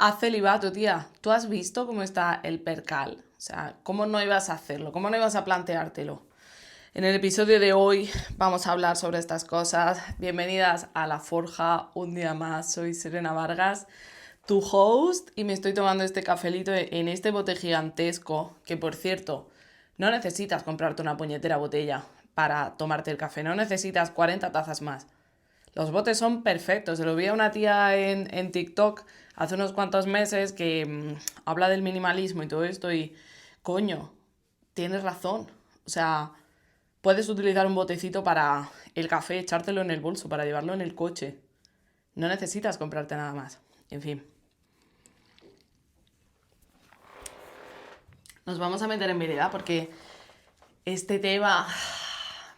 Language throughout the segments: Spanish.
A celibato, tía. ¿Tú has visto cómo está el percal? O sea, ¿cómo no ibas a hacerlo? ¿Cómo no ibas a planteártelo? En el episodio de hoy vamos a hablar sobre estas cosas. Bienvenidas a La Forja, un día más. Soy Serena Vargas, tu host, y me estoy tomando este cafelito en este bote gigantesco, que por cierto, no necesitas comprarte una puñetera botella para tomarte el café, no necesitas 40 tazas más. Los botes son perfectos. Se lo vi a una tía en TikTok hace unos cuantos meses que habla del minimalismo y todo esto y, coño, tienes razón. O sea, puedes utilizar un botecito para el café, echártelo en el bolso, para llevarlo en el coche. No necesitas comprarte nada más. En fin, nos vamos a meter en vereda porque este tema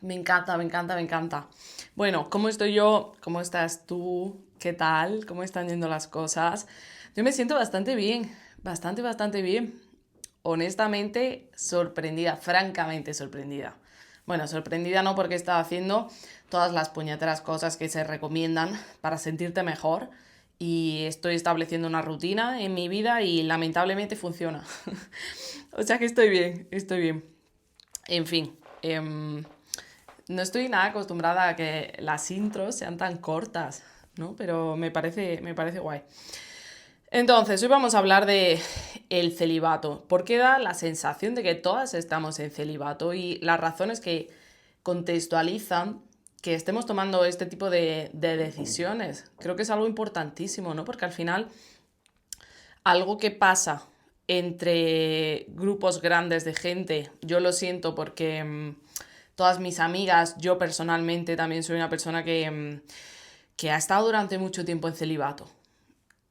me encanta, me encanta, me encanta. Bueno, ¿cómo estoy yo? ¿Cómo estás tú? ¿Qué tal? ¿Cómo están yendo las cosas? Yo me siento bastante bien, bastante bien. Honestamente, sorprendida, francamente sorprendida. Bueno, sorprendida no porque he estado haciendo todas las puñeteras cosas que se recomiendan para sentirte mejor y estoy estableciendo una rutina en mi vida y lamentablemente funciona. O sea que estoy bien, estoy bien. En fin, no estoy nada acostumbrada a que las intros sean tan cortas, ¿no? Pero me parece guay. Entonces, hoy vamos a hablar de el celibato, porque da la sensación de que todas estamos en celibato y las razones que contextualizan que estemos tomando este tipo de decisiones. Creo que es algo importantísimo, ¿no? Porque al final, algo que pasa entre grupos grandes de gente, yo lo siento porque todas mis amigas, yo personalmente también soy una persona que ha estado durante mucho tiempo en celibato.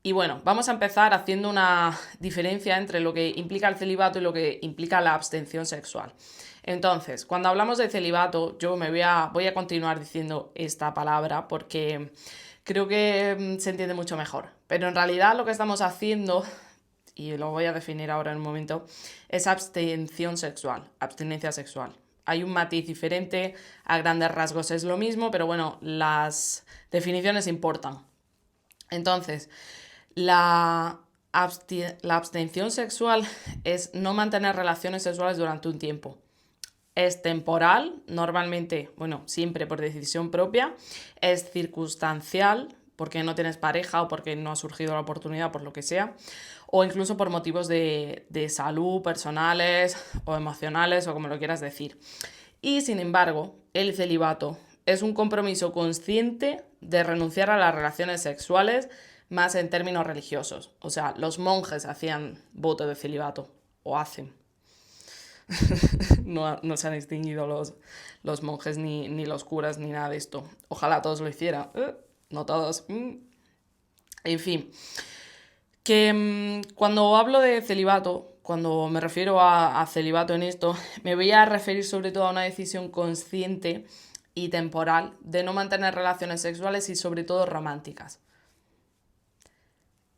Y bueno, vamos a empezar haciendo una diferencia entre lo que implica el celibato y lo que implica la abstención sexual. Entonces, cuando hablamos de celibato, yo voy a continuar diciendo esta palabra porque creo que se entiende mucho mejor. Pero en realidad lo que estamos haciendo, y lo voy a definir ahora en un momento, es abstención sexual, abstinencia sexual. Hay un matiz diferente, a grandes rasgos es lo mismo, pero bueno, las definiciones importan. Entonces, la abstención sexual es no mantener relaciones sexuales durante un tiempo. Es temporal, normalmente, bueno, siempre por decisión propia. Es circunstancial, porque no tienes pareja o porque no ha surgido la oportunidad, por lo que sea. O incluso por motivos de salud, personales o emocionales, o como lo quieras decir. Y sin embargo, el celibato es un compromiso consciente de renunciar a las relaciones sexuales más en términos religiosos. O sea, los monjes hacían voto de celibato, o hacen. No se han extinguido los monjes ni los curas ni nada de esto. Ojalá todos lo hicieran. No todos. En fin, que cuando hablo de celibato, cuando me refiero a celibato en esto, me voy a referir sobre todo a una decisión consciente y temporal de no mantener relaciones sexuales y sobre todo románticas.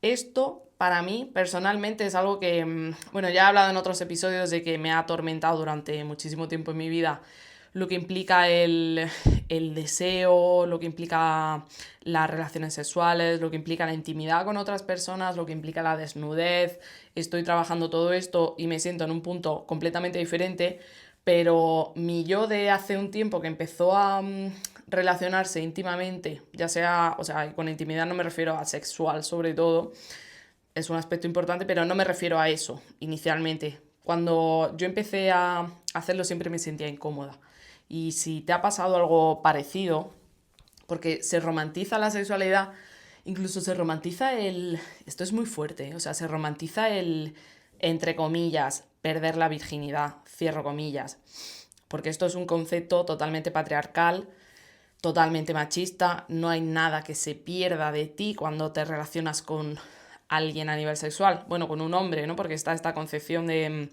Esto, para mí, personalmente, es algo que, bueno, ya he hablado en otros episodios de que me ha atormentado durante muchísimo tiempo en mi vida, lo que implica el deseo, lo que implica las relaciones sexuales, lo que implica la intimidad con otras personas, lo que implica la desnudez. Estoy trabajando todo esto y me siento en un punto completamente diferente, pero mi yo de hace un tiempo que empezó a relacionarse íntimamente, ya sea, o sea, con intimidad no me refiero a sexual sobre todo, es un aspecto importante, pero no me refiero a eso inicialmente. Cuando yo empecé a hacerlo siempre me sentía incómoda. Y si te ha pasado algo parecido, porque se romantiza la sexualidad, incluso se romantiza el... Esto es muy fuerte, o sea, se romantiza el, entre comillas, perder la virginidad, cierro comillas, porque esto es un concepto totalmente patriarcal, totalmente machista, no hay nada que se pierda de ti cuando te relacionas con alguien a nivel sexual, bueno, con un hombre, ¿no? Porque está esta concepción de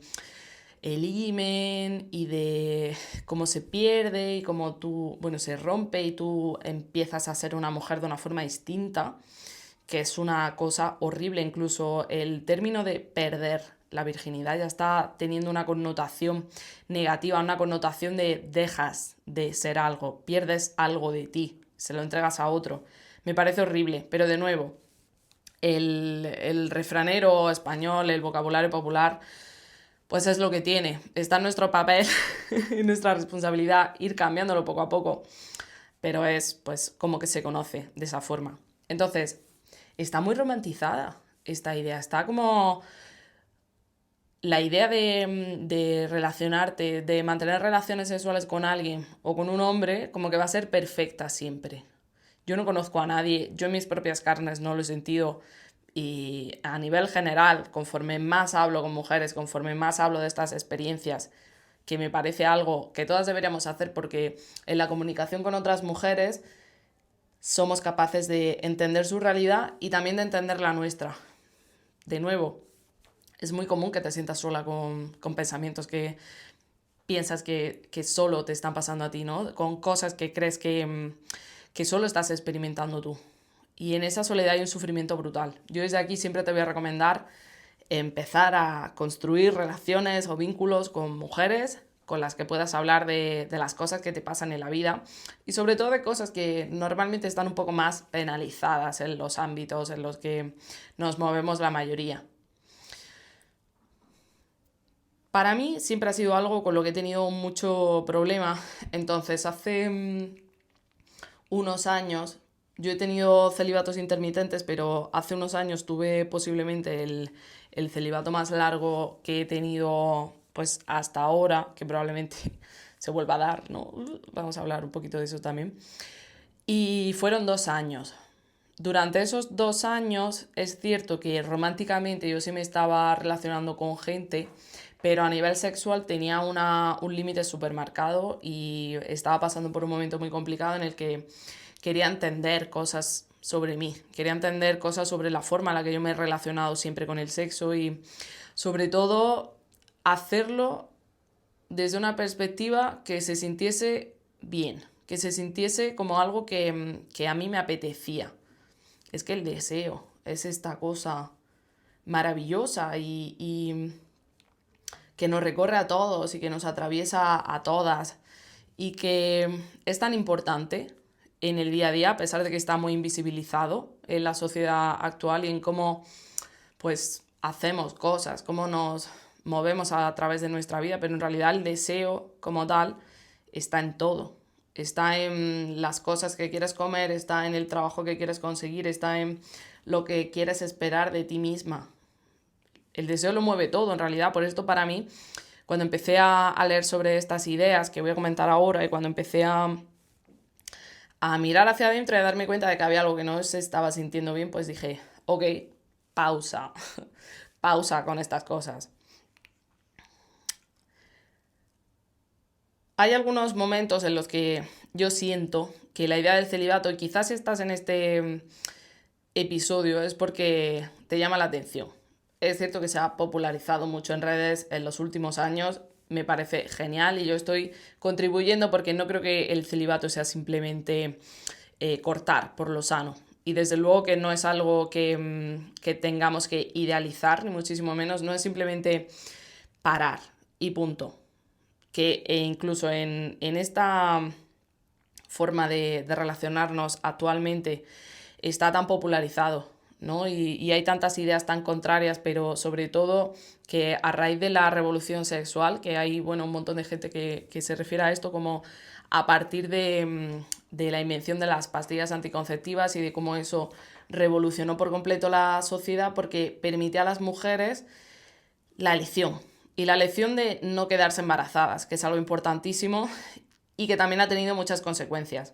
el himen y de cómo se pierde y cómo tú, bueno, se rompe y tú empiezas a ser una mujer de una forma distinta, que es una cosa horrible. Incluso el término de perder la virginidad ya está teniendo una connotación negativa, una connotación de dejas de ser algo, pierdes algo de ti, se lo entregas a otro. Me parece horrible, pero de nuevo, el refranero español, el vocabulario popular, pues es lo que tiene. Está en nuestro papel, en nuestra responsabilidad ir cambiándolo poco a poco, pero es pues como que se conoce de esa forma. Entonces, está muy romantizada esta idea, está como la idea de relacionarte, de mantener relaciones sexuales con alguien o con un hombre, como que va a ser perfecta siempre. Yo no conozco a nadie, yo en mis propias carnes no lo he sentido y a nivel general, conforme más hablo con mujeres, conforme más hablo de estas experiencias, que me parece algo que todas deberíamos hacer porque en la comunicación con otras mujeres somos capaces de entender su realidad y también de entender la nuestra. De nuevo, es muy común que te sientas sola con pensamientos que piensas que solo te están pasando a ti, ¿no? Con cosas que crees que solo estás experimentando tú. Y en esa soledad hay un sufrimiento brutal. Yo desde aquí siempre te voy a recomendar empezar a construir relaciones o vínculos con mujeres con las que puedas hablar de las cosas que te pasan en la vida y sobre todo de cosas que normalmente están un poco más penalizadas en los ámbitos en los que nos movemos la mayoría. Para mí siempre ha sido algo con lo que he tenido mucho problema. Entonces, hace unos años, yo he tenido celibatos intermitentes, pero hace unos años tuve posiblemente el celibato más largo que he tenido pues hasta ahora, que probablemente se vuelva a dar, ¿no? Vamos a hablar un poquito de eso también. Y fueron 2 años. Durante esos 2 años es cierto que románticamente yo sí me estaba relacionando con gente, pero a nivel sexual tenía un límite súper marcado y estaba pasando por un momento muy complicado en el que quería entender cosas sobre mí, quería entender cosas sobre la forma en la que yo me he relacionado siempre con el sexo y sobre todo hacerlo desde una perspectiva que se sintiese bien, que se sintiese como algo que a mí me apetecía. Es que el deseo es esta cosa maravillosa y que nos recorre a todos y que nos atraviesa a todas y que es tan importante en el día a día, a pesar de que está muy invisibilizado en la sociedad actual y en cómo pues hacemos cosas, cómo nos movemos a través de nuestra vida, pero en realidad el deseo como tal está en todo. Está en las cosas que quieres comer, está en el trabajo que quieres conseguir, está en lo que quieres esperar de ti misma. El deseo lo mueve todo, en realidad. Por esto para mí, cuando empecé a leer sobre estas ideas que voy a comentar ahora y cuando empecé a mirar hacia adentro y a darme cuenta de que había algo que no se estaba sintiendo bien, pues dije, ok, pausa, pausa con estas cosas. Hay algunos momentos en los que yo siento que la idea del celibato, y quizás si estás en este episodio, es porque te llama la atención. Es cierto que se ha popularizado mucho en redes en los últimos años, me parece genial y yo estoy contribuyendo porque no creo que el celibato sea simplemente cortar por lo sano. Y desde luego que no es algo que tengamos que idealizar, ni muchísimo menos, no es simplemente parar y punto. Que incluso en esta forma de relacionarnos actualmente está tan popularizado, ¿no? Y hay tantas ideas tan contrarias, pero sobre todo que a raíz de la revolución sexual, que hay, bueno, un montón de gente que se refiere a esto como a partir de la invención de las pastillas anticonceptivas y de cómo eso revolucionó por completo la sociedad porque permite a las mujeres la elección. Y la elección de no quedarse embarazadas, que es algo importantísimo y que también ha tenido muchas consecuencias.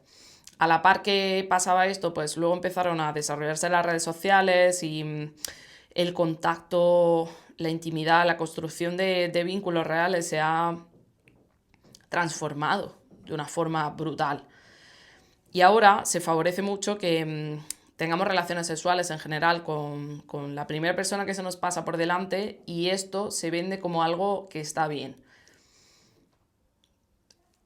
A la par que pasaba esto, pues luego empezaron a desarrollarse las redes sociales y el contacto, la intimidad, la construcción de vínculos reales se ha transformado de una forma brutal. Y ahora se favorece mucho que tengamos relaciones sexuales en general con la primera persona que se nos pasa por delante y esto se vende como algo que está bien.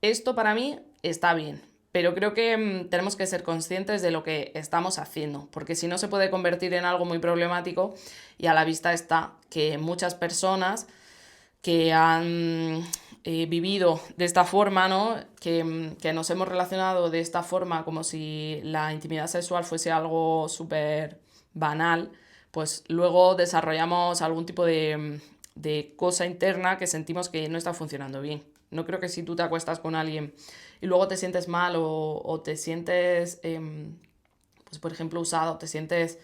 Esto para mí está bien, pero creo que tenemos que ser conscientes de lo que estamos haciendo, porque si no se puede convertir en algo muy problemático y a la vista está que muchas personas que han vivido de esta forma, ¿no? Que nos hemos relacionado de esta forma como si la intimidad sexual fuese algo súper banal, pues luego desarrollamos algún tipo de cosa interna que sentimos que no está funcionando bien. No creo que si tú te acuestas con alguien y luego te sientes mal o te sientes, pues por ejemplo, usado, te sientes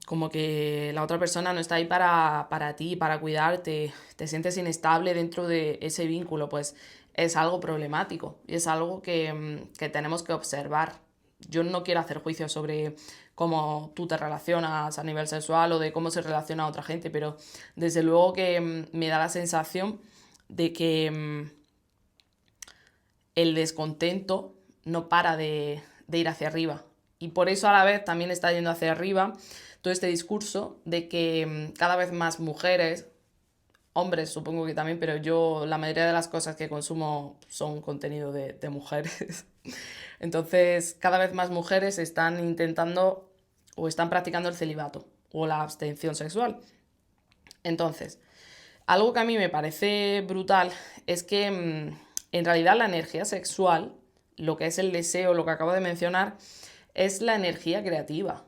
como que la otra persona no está ahí para ti, para cuidarte, te sientes inestable dentro de ese vínculo, pues es algo problemático y es algo que tenemos que observar. Yo no quiero hacer juicios sobre cómo tú te relacionas a nivel sexual o de cómo se relaciona a otra gente, pero desde luego que me da la sensación de que el descontento no para de ir hacia arriba. Y por eso a la vez también está yendo hacia arriba todo este discurso de que cada vez más mujeres, hombres supongo que también, pero yo la mayoría de las cosas que consumo son contenido de mujeres. Entonces cada vez más mujeres están intentando o están practicando el celibato o la abstención sexual. Entonces, algo que a mí me parece brutal es que en realidad la energía sexual, lo que es el deseo, lo que acabo de mencionar, es la energía creativa.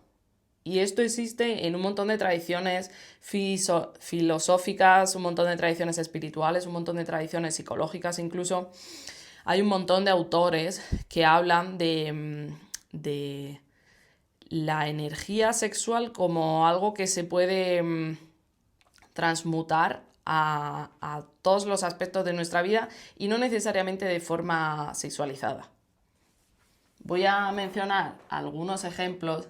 Y esto existe en un montón de tradiciones filosóficas, un montón de tradiciones espirituales, un montón de tradiciones psicológicas incluso. Hay un montón de autores que hablan de la energía sexual como algo que se puede transmutar a todos los aspectos de nuestra vida y no necesariamente de forma sexualizada. Voy a mencionar algunos ejemplos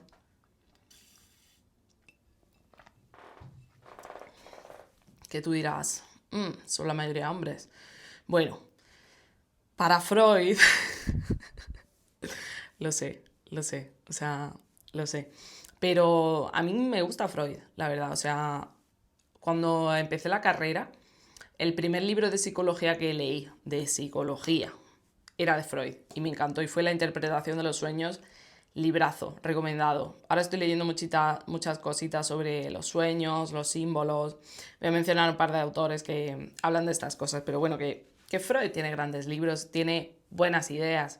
que tú dirás, son la mayoría hombres. Bueno, para Freud, o sea, lo sé. Pero a mí me gusta Freud, la verdad, o sea, cuando empecé la carrera, el primer libro de psicología que leí, de psicología, era de Freud y me encantó y fue La interpretación de los sueños, librazo, recomendado. Ahora estoy leyendo muchas cositas sobre los sueños, los símbolos. Voy a mencionar un par de autores que hablan de estas cosas, pero bueno, que Freud tiene grandes libros, tiene buenas ideas,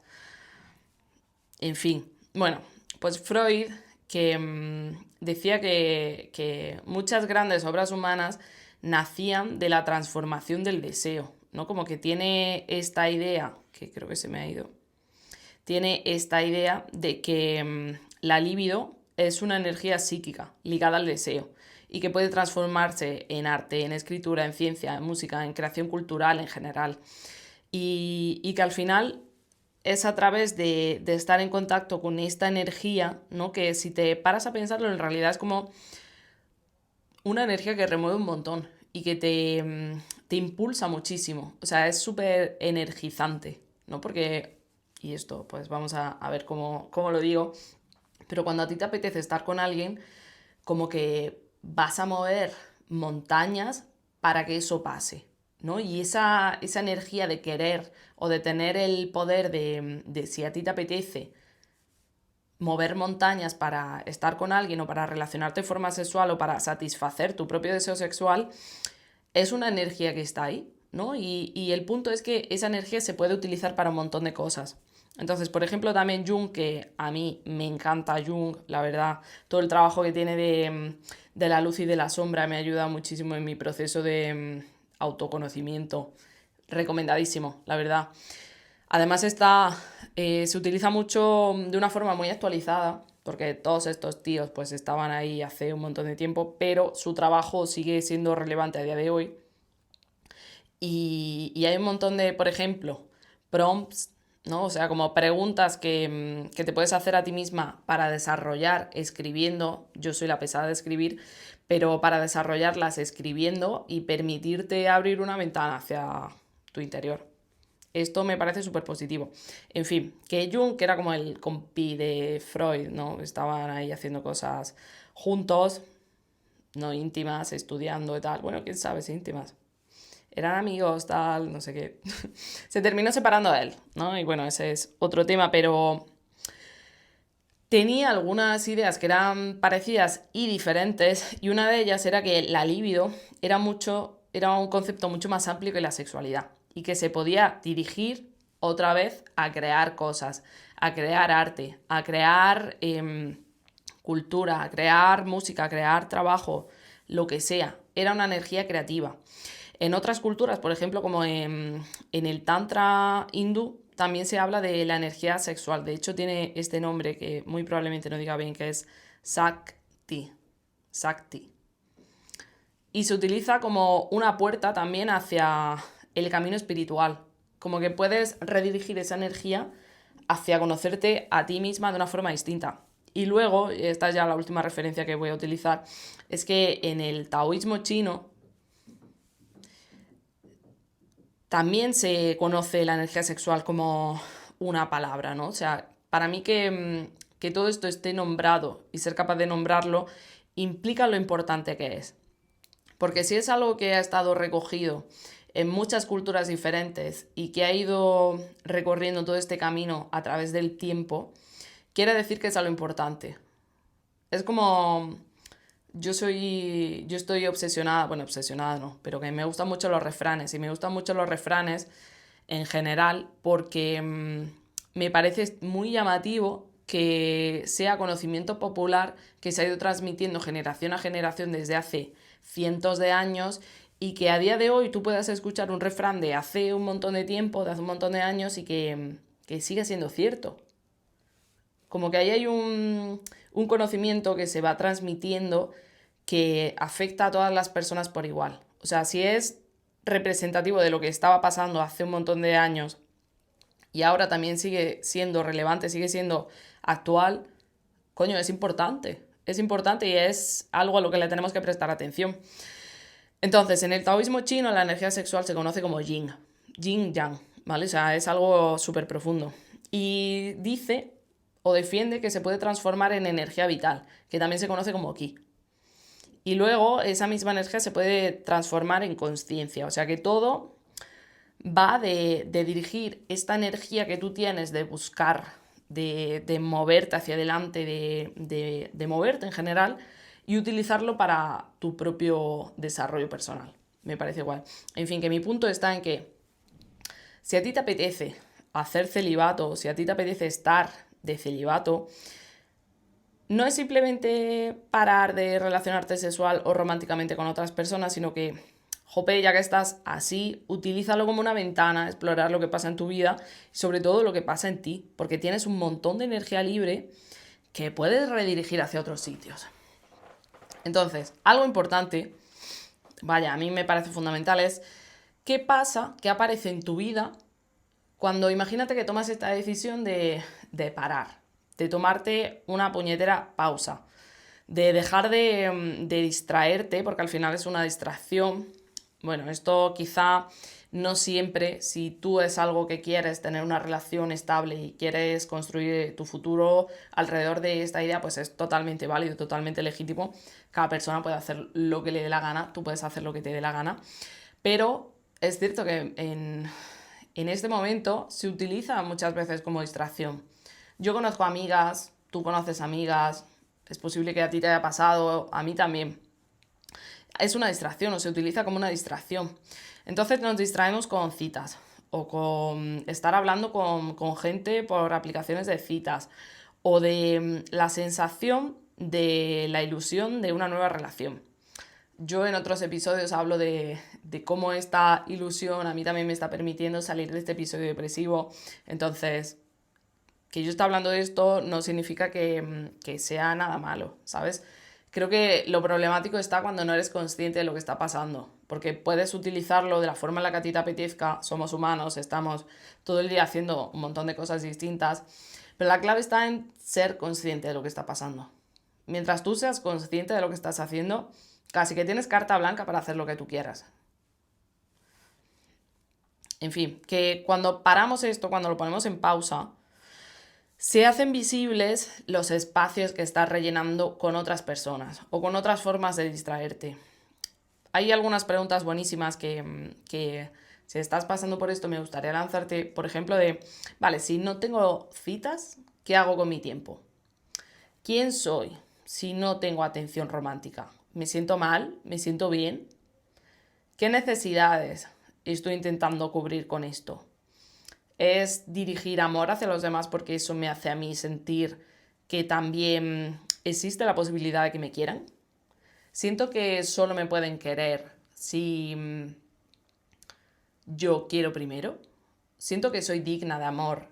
en fin. Bueno, pues Freud que decía que muchas grandes obras humanas nacían de la transformación del deseo, ¿no? Como que tiene esta idea, que creo que se me ha ido, tiene esta idea de que la libido es una energía psíquica ligada al deseo y que puede transformarse en arte, en escritura, en ciencia, en música, en creación cultural en general. Y que al final es a través de estar en contacto con esta energía, ¿no? Que si te paras a pensarlo, en realidad es como una energía que remueve un montón y que te impulsa muchísimo. O sea, es súper energizante, ¿no? Porque, y esto, pues vamos a ver cómo lo digo, pero cuando a ti te apetece estar con alguien, como que vas a mover montañas para que eso pase, ¿no? Y esa energía de querer o de tener el poder de si a ti te apetece mover montañas para estar con alguien o para relacionarte de forma sexual o para satisfacer tu propio deseo sexual, es una energía que está ahí, ¿no? Y el punto es que esa energía se puede utilizar para un montón de cosas. Entonces, por ejemplo, también Jung, que a mí me encanta Jung, la verdad, todo el trabajo que tiene de la luz y de la sombra me ayuda muchísimo en mi proceso de autoconocimiento. Recomendadísimo, la verdad. Además se utiliza mucho de una forma muy actualizada, porque todos estos tíos pues estaban ahí hace un montón de tiempo, pero su trabajo sigue siendo relevante a día de hoy. Y hay un montón de, por ejemplo, prompts, ¿no? O sea, como preguntas que te puedes hacer a ti misma para desarrollar escribiendo. Yo soy la pesada de escribir, pero para desarrollarlas escribiendo y permitirte abrir una ventana hacia tu interior. Esto me parece súper positivo. En fin, que Jung, que era como el compi de Freud, ¿no? Estaban ahí haciendo cosas juntos, no íntimas, estudiando y tal. Bueno, quién sabe si íntimas. Eran amigos, tal, no sé qué. Se terminó separando de él, ¿no? Y bueno, ese es otro tema, pero tenía algunas ideas que eran parecidas y diferentes, y una de ellas era que la libido era un concepto mucho más amplio que la sexualidad y que se podía dirigir otra vez a crear cosas, a crear arte, a crear cultura, crear música, crear trabajo, lo que sea, era una energía creativa. En otras culturas, por ejemplo, como en el Tantra hindú, también se habla de la energía sexual. De hecho, tiene este nombre que muy probablemente no diga bien, que es Sakti. Sakti. Y se utiliza como una puerta también hacia el camino espiritual. Como que puedes redirigir esa energía hacia conocerte a ti misma de una forma distinta. Y luego, esta es ya la última referencia que voy a utilizar, es que en el taoísmo chino también se conoce la energía sexual como una palabra, ¿no? O sea, para mí que todo esto esté nombrado y ser capaz de nombrarlo implica lo importante que es. Porque si es algo que ha estado recogido en muchas culturas diferentes y que ha ido recorriendo todo este camino a través del tiempo, quiere decir que es algo importante. Es como yo estoy obsesionada, bueno, obsesionada no, pero que me gustan mucho los refranes y me gustan mucho los refranes en general porque me parece muy llamativo que sea conocimiento popular que se ha ido transmitiendo generación a generación desde hace cientos de años y que a día de hoy tú puedas escuchar un refrán de hace un montón de tiempo, de hace un montón de años y que sigue siendo cierto. Como que ahí hay un conocimiento que se va transmitiendo que afecta a todas las personas por igual. O sea, si es representativo de lo que estaba pasando hace un montón de años y ahora también sigue siendo relevante, sigue siendo actual, coño, es importante. Es importante y es algo a lo que le tenemos que prestar atención. Entonces, en el taoísmo chino la energía sexual se conoce como yin, yin-yang, ¿vale? O sea, es algo súper profundo. Y dice o defiende que se puede transformar en energía vital, que también se conoce como ki. Y luego esa misma energía se puede transformar en conciencia, o sea que todo va de dirigir esta energía que tú tienes de buscar, de moverte hacia adelante, de moverte en general y utilizarlo para tu propio desarrollo personal. Me parece guay. En fin, que mi punto está en que si a ti te apetece hacer celibato, si a ti te apetece estar de celibato, no es simplemente parar de relacionarte sexual o románticamente con otras personas, sino que, jope, ya que estás así, utilízalo como una ventana, explorar lo que pasa en tu vida y sobre todo lo que pasa en ti, porque tienes un montón de energía libre que puedes redirigir hacia otros sitios. Entonces, algo importante, vaya, a mí me parece fundamental, es qué pasa, qué aparece en tu vida cuando imagínate que tomas esta decisión de parar, de tomarte una puñetera pausa, de dejar de distraerte, porque al final es una distracción. Bueno, esto quizá no siempre, si tú es algo que quieres, tener una relación estable y quieres construir tu futuro alrededor de esta idea, pues es totalmente válido, totalmente legítimo. Cada persona puede hacer lo que le dé la gana, tú puedes hacer lo que te dé la gana, pero es cierto que en este momento se utiliza muchas veces como distracción. Yo conozco amigas, tú conoces amigas, es posible que a ti te haya pasado, a mí también. Es una distracción o se utiliza como una distracción. Entonces nos distraemos con citas o con estar hablando con gente por aplicaciones de citas o de la sensación de la ilusión de una nueva relación. Yo en otros episodios hablo de cómo esta ilusión a mí también me está permitiendo salir de este episodio depresivo. Entonces, que yo esté hablando de esto no significa que sea nada malo, ¿sabes? Creo que lo problemático está cuando no eres consciente de lo que está pasando, porque puedes utilizarlo de la forma en la que a ti te apetezca, somos humanos, estamos todo el día haciendo un montón de cosas distintas, pero la clave está en ser consciente de lo que está pasando. Mientras tú seas consciente de lo que estás haciendo, casi que tienes carta blanca para hacer lo que tú quieras. En fin, que cuando paramos esto, cuando lo ponemos en pausa, se hacen visibles los espacios que estás rellenando con otras personas o con otras formas de distraerte. Hay algunas preguntas buenísimas que si estás pasando por esto me gustaría lanzarte, por ejemplo, vale, si no tengo citas, ¿qué hago con mi tiempo? ¿Quién soy si no tengo atención romántica? ¿Me siento mal? ¿Me siento bien? ¿Qué necesidades estoy intentando cubrir con esto? ¿Es dirigir amor hacia los demás porque eso me hace a mí sentir que también existe la posibilidad de que me quieran. Siento que solo me pueden querer si yo quiero primero. Siento que soy digna de amor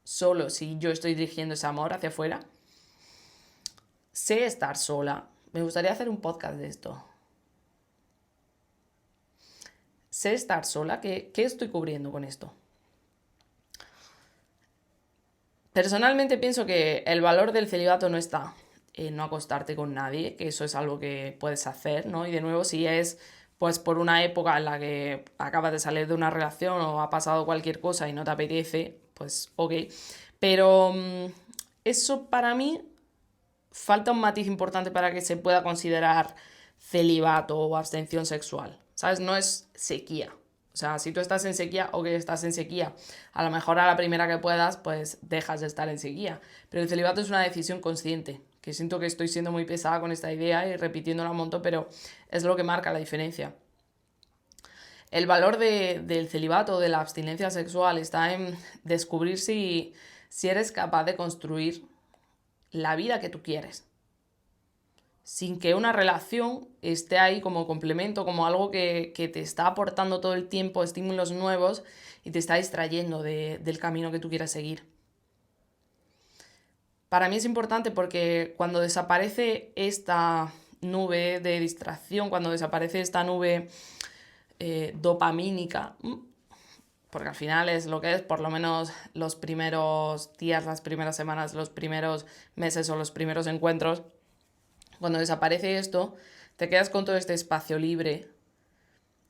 solo si yo estoy dirigiendo ese amor hacia afuera. Sé estar sola. Me gustaría hacer un podcast de esto. Sé estar sola. ¿Qué estoy cubriendo con esto? Personalmente pienso que el valor del celibato no está en no acostarte con nadie, que eso es algo que puedes hacer, ¿no? Y de nuevo, si es pues por una época en la que acabas de salir de una relación o ha pasado cualquier cosa y no te apetece, pues ok. Pero eso para mí falta un matiz importante para que se pueda considerar celibato o abstención sexual, ¿sabes? No es sequía. O sea, si tú estás en sequía o que estás en sequía, a lo mejor a la primera que puedas, pues dejas de estar en sequía. Pero el celibato es una decisión consciente, que siento que estoy siendo muy pesada con esta idea y repitiéndola un montón, pero es lo que marca la diferencia. El valor del celibato, de la abstinencia sexual, está en descubrir si eres capaz de construir la vida que tú quieres, sin que una relación esté ahí como complemento, como algo que te está aportando todo el tiempo estímulos nuevos y te está distrayendo del camino que tú quieres seguir. Para mí es importante porque cuando desaparece esta nube de distracción, cuando desaparece esta nube dopamínica, porque al final es lo que es, por lo menos los primeros días, las primeras semanas, los primeros meses o los primeros encuentros, cuando desaparece esto, te quedas con todo este espacio libre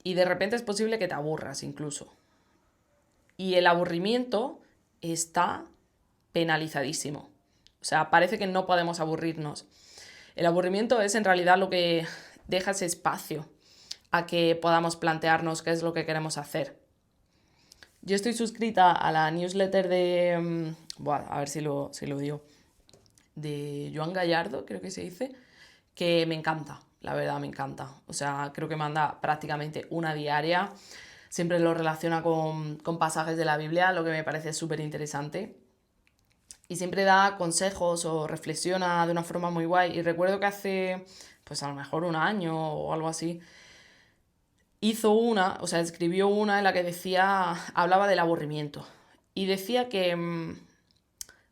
y de repente es posible que te aburras incluso. Y el aburrimiento está penalizadísimo. O sea, parece que no podemos aburrirnos. El aburrimiento es en realidad lo que deja ese espacio a que podamos plantearnos qué es lo que queremos hacer. Yo estoy suscrita a la newsletter de... a ver si lo digo. De Joan Gallardo, creo que se dice, que me encanta, la verdad me encanta. O sea, creo que manda prácticamente una diaria. Siempre lo relaciona con pasajes de la Biblia, lo que me parece súper interesante. Y siempre da consejos o reflexiona de una forma muy guay. Y recuerdo que hace, pues a lo mejor un año o algo así, escribió una en la que hablaba del aburrimiento. Y decía que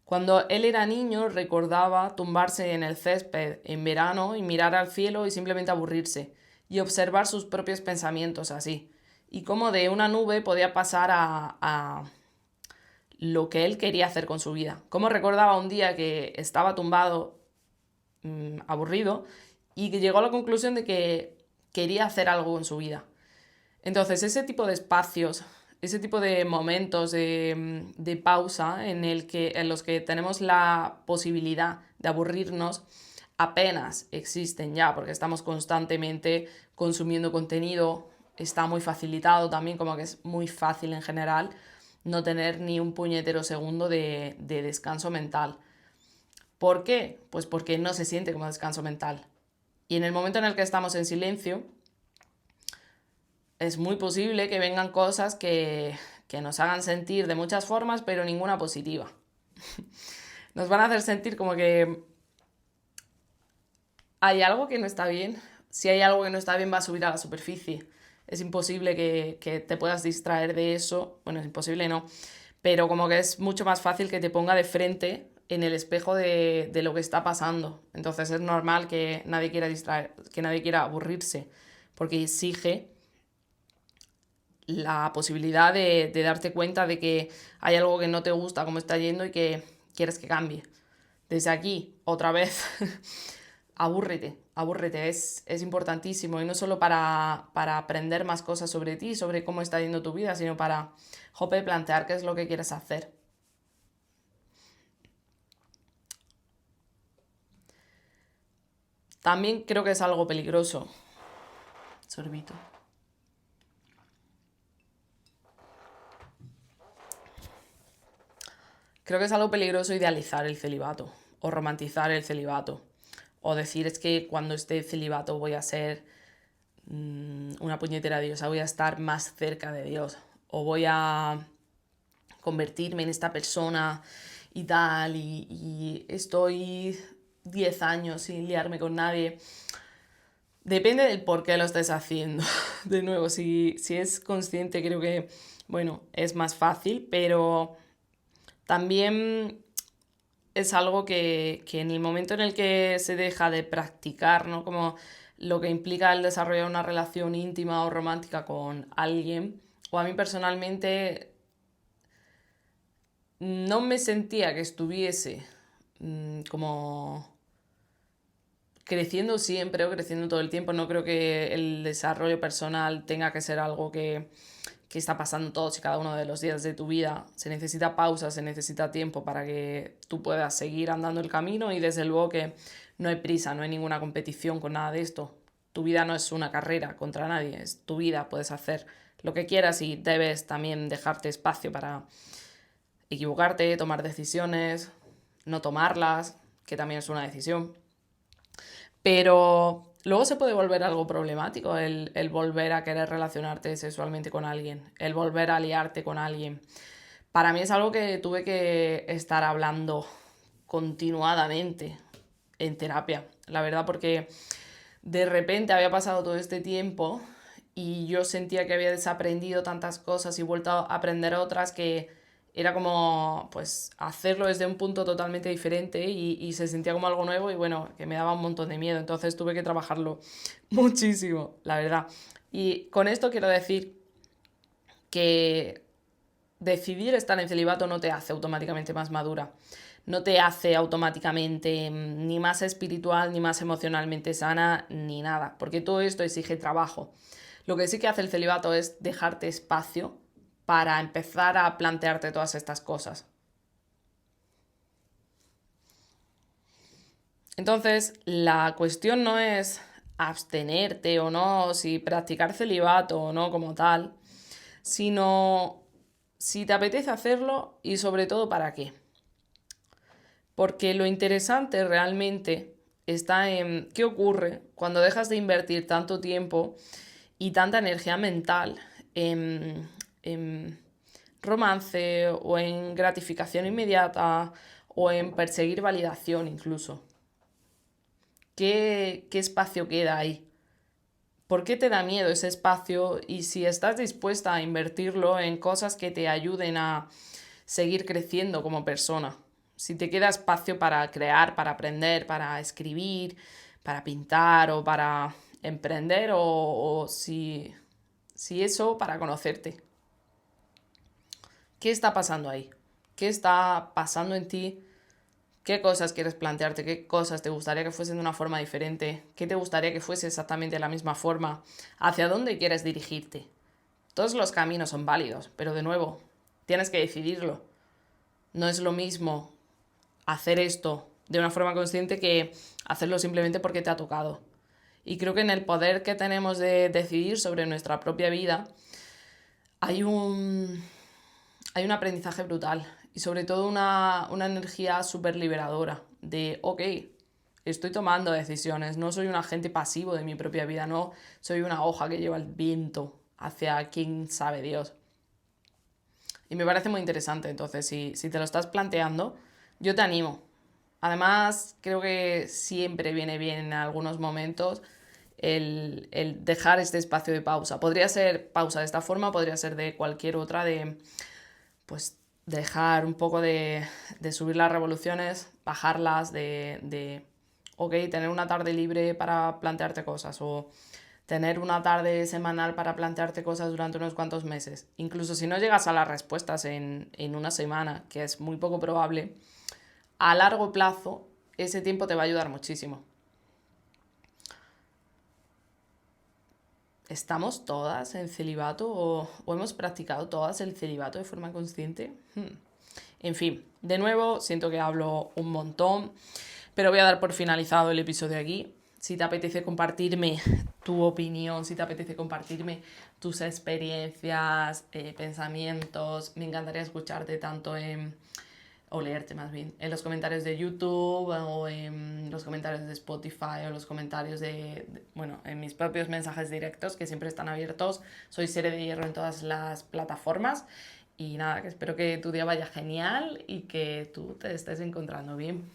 cuando él era niño recordaba tumbarse en el césped en verano y mirar al cielo y simplemente aburrirse y observar sus propios pensamientos así. Y cómo de una nube podía pasar a lo que él quería hacer con su vida. Cómo recordaba un día que estaba tumbado, aburrido, y que llegó a la conclusión de que quería hacer algo con su vida. Entonces, ese tipo de espacios, ese tipo de momentos de pausa en los que tenemos la posibilidad de aburrirnos, apenas existen ya, porque estamos constantemente consumiendo contenido, está muy facilitado también, como que es muy fácil en general no tener ni un puñetero segundo de descanso mental. ¿Por qué? Pues porque no se siente como descanso mental. Y en el momento en el que estamos en silencio, es muy posible que vengan cosas que nos hagan sentir de muchas formas, pero ninguna positiva. Nos van a hacer sentir como que hay algo que no está bien. Si hay algo que no está bien, va a subir a la superficie. Es imposible que te puedas distraer de eso. Bueno, es imposible, no. Pero como que es mucho más fácil que te ponga de frente en el espejo de lo que está pasando. Entonces es normal que nadie quiera que nadie quiera aburrirse, porque exige la posibilidad de darte cuenta de que hay algo que no te gusta como está yendo y que quieres que cambie. Desde aquí, otra vez, abúrrete, es importantísimo. Y no solo para aprender más cosas sobre ti, sobre cómo está yendo tu vida, sino para, plantear qué es lo que quieres hacer. También creo que es algo peligroso. Sorbito. Creo que es algo peligroso idealizar el celibato o romantizar el celibato. O decir es que cuando esté celibato voy a ser una puñetera diosa, voy a estar más cerca de Dios. O voy a convertirme en esta persona y tal. Y estoy 10 años sin liarme con nadie. Depende del por qué lo estés haciendo. De nuevo, si es consciente, creo que, bueno, es más fácil, pero también es algo que en el momento en el que se deja de practicar, ¿no? Como lo que implica el desarrollar una relación íntima o romántica con alguien, o a mí personalmente no me sentía que estuviese como creciendo siempre o creciendo todo el tiempo. No creo que el desarrollo personal tenga que ser algo que está pasando todos y cada uno de los días de tu vida. Se necesita pausa, se necesita tiempo para que tú puedas seguir andando el camino y desde luego que no hay prisa, no hay ninguna competición con nada de esto. Tu vida no es una carrera contra nadie, es tu vida, puedes hacer lo que quieras y debes también dejarte espacio para equivocarte, tomar decisiones, no tomarlas, que también es una decisión. Pero luego se puede volver algo problemático el volver a querer relacionarte sexualmente con alguien, el volver a liarte con alguien. Para mí es algo que tuve que estar hablando continuadamente en terapia, la verdad, porque de repente había pasado todo este tiempo y yo sentía que había desaprendido tantas cosas y vuelto a aprender otras que era como, pues, hacerlo desde un punto totalmente diferente y se sentía como algo nuevo y bueno, que me daba un montón de miedo. Entonces tuve que trabajarlo muchísimo, la verdad. Y con esto quiero decir que decidir estar en celibato no te hace automáticamente más madura. No te hace automáticamente ni más espiritual, ni más emocionalmente sana, ni nada. Porque todo esto exige trabajo. Lo que sí que hace el celibato es dejarte espacio para empezar a plantearte todas estas cosas. Entonces, la cuestión no es abstenerte o no, si practicar celibato o no como tal, sino si te apetece hacerlo y sobre todo para qué. Porque lo interesante realmente está en qué ocurre cuando dejas de invertir tanto tiempo y tanta energía mental en romance o en gratificación inmediata o en perseguir validación incluso. ¿Qué espacio queda ahí? ¿Por qué te da miedo ese espacio? Y si estás dispuesta a invertirlo en cosas que te ayuden a seguir creciendo como persona. Si te queda espacio para crear, para aprender, para escribir, para pintar o para emprender o si eso para conocerte. ¿Qué está pasando ahí? ¿Qué está pasando en ti? ¿Qué cosas quieres plantearte? ¿Qué cosas te gustaría que fuesen de una forma diferente? ¿Qué te gustaría que fuese exactamente de la misma forma? ¿Hacia dónde quieres dirigirte? Todos los caminos son válidos, pero de nuevo, tienes que decidirlo. No es lo mismo hacer esto de una forma consciente que hacerlo simplemente porque te ha tocado. Y creo que en el poder que tenemos de decidir sobre nuestra propia vida hay un aprendizaje brutal y sobre todo una energía súper liberadora de, ok, estoy tomando decisiones, no soy un agente pasivo de mi propia vida, no soy una hoja que lleva el viento hacia quién sabe Dios. Y me parece muy interesante, entonces, si te lo estás planteando, yo te animo. Además, creo que siempre viene bien en algunos momentos el dejar este espacio de pausa. Podría ser pausa de esta forma, podría ser de cualquier otra, de pues dejar un poco de subir las revoluciones, bajarlas, ok, tener una tarde libre para plantearte cosas o tener una tarde semanal para plantearte cosas durante unos cuantos meses. Incluso si no llegas a las respuestas en una semana, que es muy poco probable, a largo plazo ese tiempo te va a ayudar muchísimo. ¿Estamos todas en celibato o hemos practicado todas el celibato de forma consciente? En fin, de nuevo, siento que hablo un montón, pero voy a dar por finalizado el episodio aquí. Si te apetece compartirme tu opinión, si te apetece compartirme tus experiencias, pensamientos, me encantaría escucharte tanto o leerte más bien, en los comentarios de YouTube o en los comentarios de Spotify o los comentarios bueno, en mis propios mensajes directos que siempre están abiertos. Soy Sere de Hierro en todas las plataformas y nada, que espero que tu día vaya genial y que tú te estés encontrando bien.